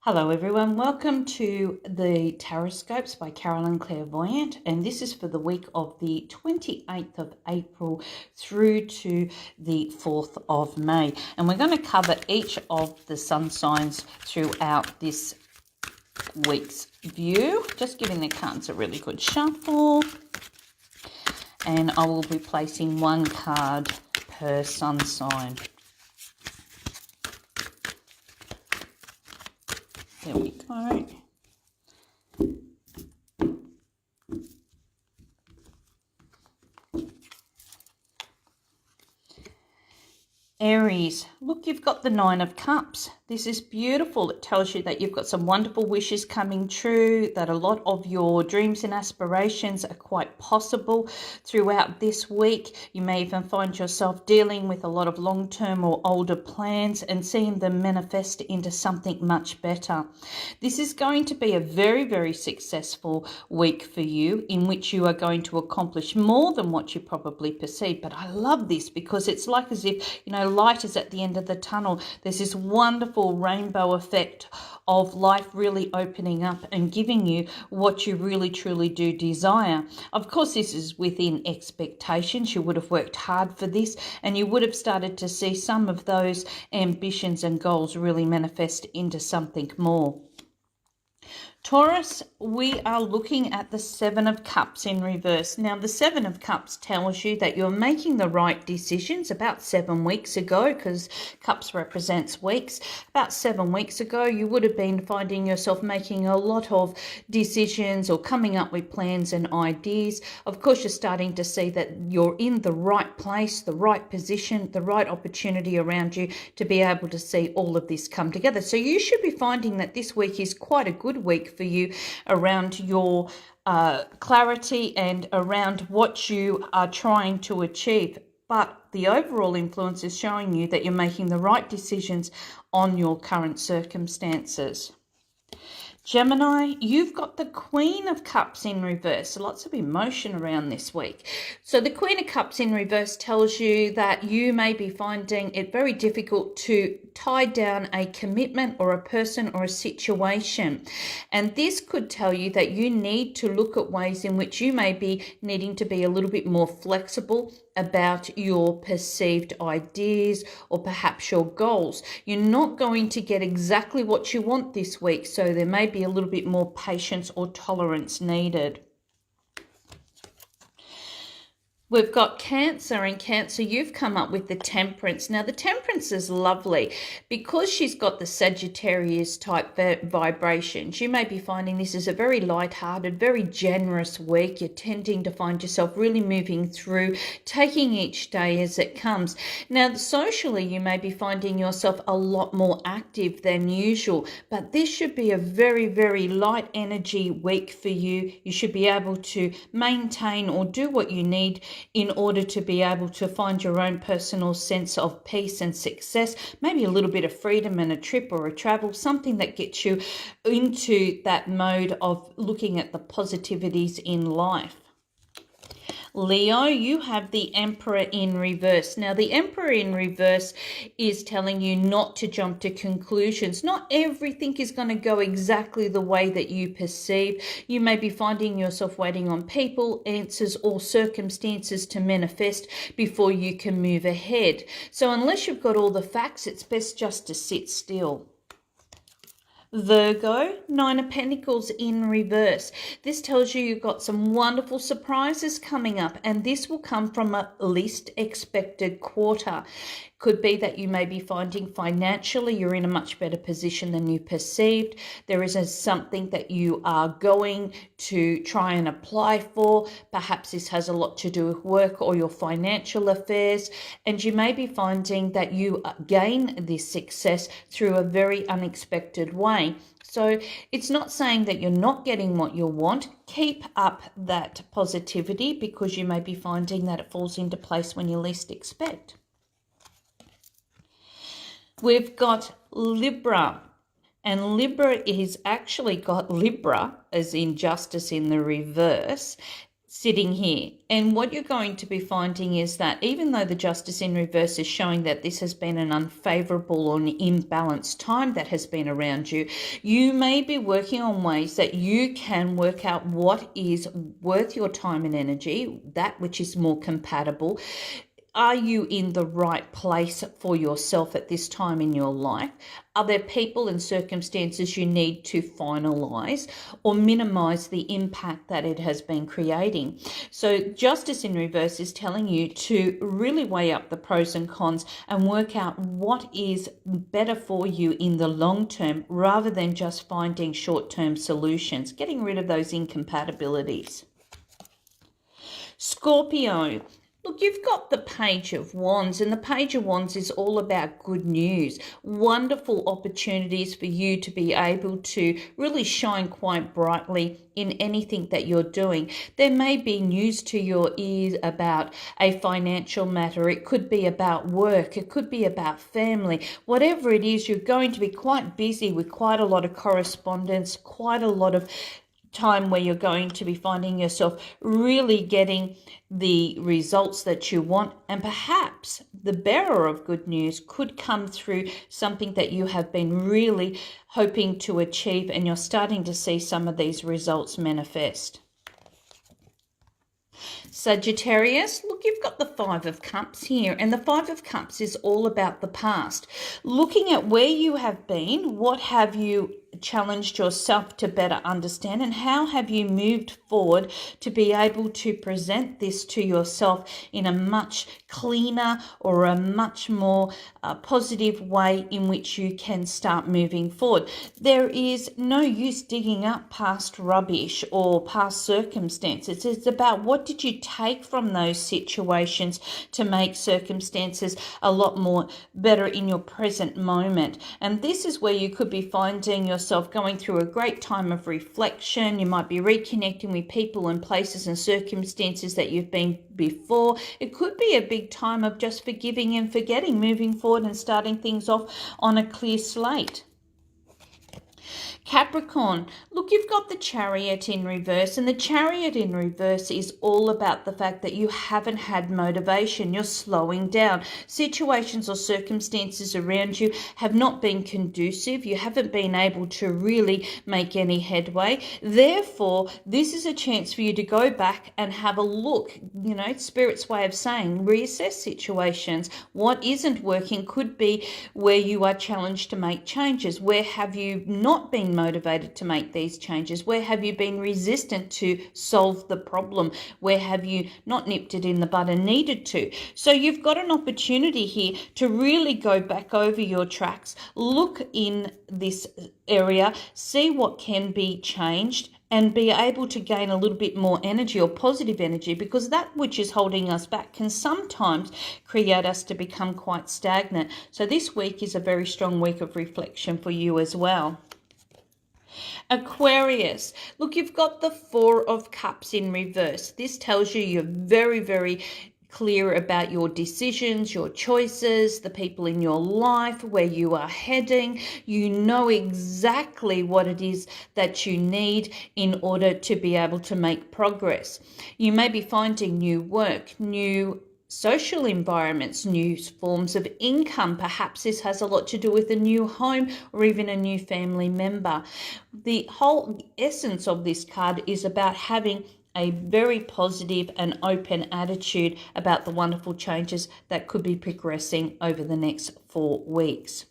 Hello everyone, welcome to the Tarotscopes by Carolyn Clairvoyant, and this is for the week of the 28th of April through to the 4th of May. And we're going to cover each of the sun signs throughout this week's view, just giving the cards a really good shuffle. And I will be placing one card per sun sign. There we go. Aries, look, you've got the Nine of Cups. This is beautiful. It tells you that you've got some wonderful wishes coming true, that a lot of your dreams and aspirations are quite possible throughout this week. You may even find yourself dealing with a lot of long-term or older plans and seeing them manifest into something much better. This is going to be a very, very successful week for you, in which you are going to accomplish more than what you probably perceive. But I love this because it's like as if, light is at the end of the tunnel. There's this wonderful rainbow effect of life really opening up and giving you what you really truly do desire. Of course, this is within expectations. You would have worked hard for this, and you would have started to see some of those ambitions and goals really manifest into something more. Taurus, we are looking at the Seven of Cups in reverse. Now, the Seven of Cups tells you that you're making the right decisions. About 7 weeks ago, because Cups represents weeks, about 7 weeks ago, you would have been finding yourself making a lot of decisions or coming up with plans and ideas. Of course, you're starting to see that you're in the right place, the right position, the right opportunity around you to be able to see all of this come together. So you should be finding that this week is quite a good week for you around your clarity and around what you are trying to achieve. But the overall influence is showing you that you're making the right decisions on your current circumstances. Gemini, you've got the Queen of Cups in reverse. So lots of emotion around this week. So the Queen of Cups in reverse tells you that you may be finding it very difficult to tie down a commitment or a person or a situation. And this could tell you that you need to look at ways in which you may be needing to be a little bit more flexible about your perceived ideas or perhaps your goals. You're not going to get exactly what you want this week, so there may be a little bit more patience or tolerance needed. We've got Cancer, and Cancer, you've come up with the Temperance. Now, the Temperance is lovely because she's got the Sagittarius type vibrations. You may be finding this is a very light-hearted, very generous week. You're tending to find yourself really moving through, taking each day as it comes. Now, socially, you may be finding yourself a lot more active than usual, but this should be a very, very light energy week for you. You should be able to maintain or do what you need in order to be able to find your own personal sense of peace and success, maybe a little bit of freedom and a trip or a travel, something that gets you into that mode of looking at the positivities in life. Leo, you have the Emperor in reverse. Now, the Emperor in reverse is telling you not to jump to conclusions. Not everything is going to go exactly the way that you perceive. You may be finding yourself waiting on people, answers, or circumstances to manifest before you can move ahead. So unless you've got all the facts, it's best just to sit still. Virgo, Nine of Pentacles in reverse. This tells you you've got some wonderful surprises coming up, and this will come from a least expected quarter. Could be that you may be finding financially you're in a much better position than you perceived. There is something that you are going to try and apply for. Perhaps this has a lot to do with work or your financial affairs, and you may be finding that you gain this success through a very unexpected way. So it's not saying that you're not getting what you want. Keep up that positivity because you may be finding that it falls into place when you least expect. We've got Libra, and Libra is actually got Libra as in justice in the reverse. sitting here. And what you're going to be finding is that even though the Justice in reverse is showing that this has been an unfavorable or an imbalanced time that has been around you, you may be working on ways that you can work out what is worth your time and energy, that which is more compatible. Are you in the right place for yourself at this time in your life? Are there people and circumstances you need to finalize or minimize the impact that it has been creating? So Justice in reverse is telling you to really weigh up the pros and cons and work out what is better for you in the long term rather than just finding short-term solutions, getting rid of those incompatibilities. Scorpio. Look, you've got the Page of Wands, and the Page of Wands is all about good news, wonderful opportunities for you to be able to really shine quite brightly in anything that you're doing. There may be news to your ears about a financial matter. It could be about work. It could be about family. Whatever it is, you're going to be quite busy with quite a lot of correspondence, quite a lot of time where you're going to be finding yourself really getting the results that you want, and perhaps the bearer of good news could come through something that you have been really hoping to achieve, and you're starting to see some of these results manifest. Sagittarius, look, you've got the Five of Cups here, and the Five of Cups is all about the past. Looking at where you have been, what have you challenged yourself to better understand, and how have you moved forward to be able to present this to yourself in a much cleaner or a much more positive way in which you can start moving forward. There is no use digging up past rubbish or past circumstances. It's about what did you take from those situations to make circumstances a lot more better in your present moment. And this is where you could be finding yourself going through a great time of reflection. You might be reconnecting with people and places and circumstances that you've been before. It could be a big time of just forgiving and forgetting, moving forward and starting things off on a clear slate. Capricorn, look, you've got the Chariot in reverse, and the Chariot in reverse is all about the fact that you haven't had motivation. You're slowing down. Situations or circumstances around you have not been conducive. You haven't been able to really make any headway. Therefore, this is a chance for you to go back and have a look. You know, Spirit's way of saying reassess situations. What isn't working could be where you are challenged to make changes. Where have you not been motivated to make these changes? Where have you been resistant to solve the problem? Where have you not nipped it in the bud and needed to? So you've got an opportunity here to really go back over your tracks, look in this area, see what can be changed, and be able to gain a little bit more energy or positive energy, because that which is holding us back can sometimes create us to become quite stagnant. So this week is a very strong week of reflection for you as well. Aquarius, look, you've got the Four of Cups in reverse. This tells you you're very, very clear about your decisions, your choices, the people in your life, where you are heading. You know exactly what it is that you need in order to be able to make progress. You may be finding new work, new social environments, new forms of income. Perhaps this has a lot to do with a new home or even a new family member. The whole essence of this card is about having a very positive and open attitude about the wonderful changes that could be progressing over the next 4 weeks.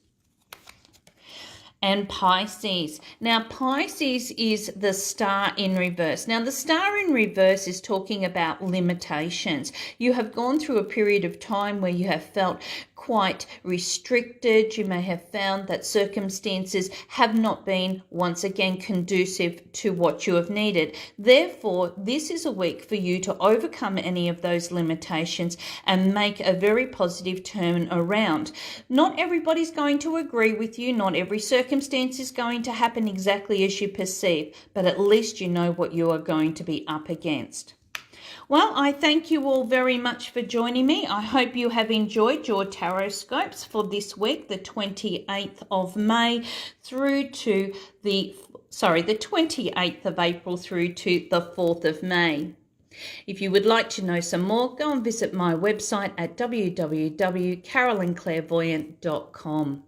And Pisces. Now, Pisces is the Star in reverse. Now, the Star in reverse is talking about limitations. You have gone through a period of time where you have felt quite restricted. You may have found that circumstances have not been, once again, conducive to what you have needed. Therefore, this is a week for you to overcome any of those limitations and make a very positive turn around. Not everybody's going to agree with you. Not every circumstance is going to happen exactly as you perceive, but at least you know what you are going to be up against. Well, I thank you all very much for joining me. I hope you have enjoyed your Tarotscopes for this week, the 28th of May through to the 28th of April through to the 4th of May. If you would like to know some more, go and visit my website at www.carolinclairvoyant.com.